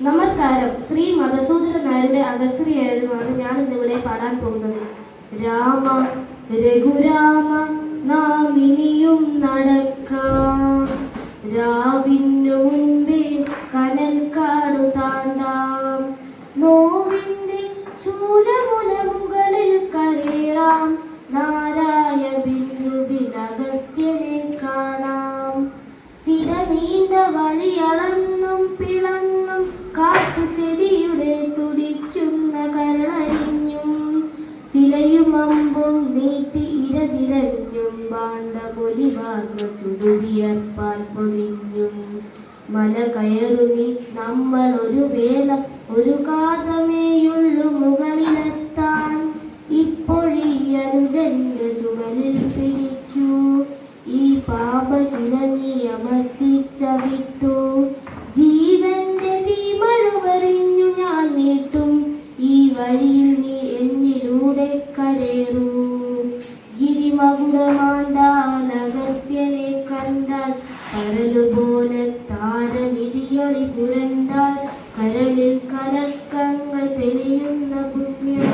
നമസ്കാരം. ശ്രീ മധുസൂദനൻ നായരുടെ അഗസ്ത്യയായിരുന്നു ഞാൻ ഇന്നിവിടെ പാടാൻ പോകുന്നത്. രാമ രഘുരാമ നാം ഇനിയും നടക്കാം, രാവിനു മുൻപേ കനൽ കാടു താണ്ടാം, നോവിന്റെ ശൂലമുന മുകളിൽ കരേറാം, നാരായ ബിന്ദുവിൽ അഗസ്ത്യനെ കാണാം. ചില നീണ്ട വഴിയളന്നും പിളന്നും കാട്ടുചെടിയുടെ തുടിക്കുന്ന കരളരിഞ്ഞും, ചിലയും അമ്പും നീട്ടി ഇരതിരഞ്ഞും, പാണ്ഡപൊലി വാർന്ന ചുടുവിയർപ്പാൽ പൊതിഞ്ഞും, മല കയറുമി നമ്മൾ ഒരു വേള ഒരു കാതമേയുള്ളു മുകളിലെത്താൻ. ഇപ്പൊഴി അനുജന്റെ ചുമലിൽ പിടിക്കൂ, ഈ പാപശില നീ അമർത്തിച്ച വിട്ടു, ജീവന്റെ തീമഴുവറിഞ്ഞു ഞാൻ നീട്ടും, ഈ വഴിയിൽ നീ എന്നിലൂടെ കരേറൂ. ഗിരിമകുടമാണ്ടാൽ അഗസ്ത്യനെ കണ്ടാൽ, കരലുപോലെ താരമിടിയൊളി പുരണ്ടാൽ, കരളിൽ കലക്കങ്ങൾ തെളിയുന്ന പുണ്യം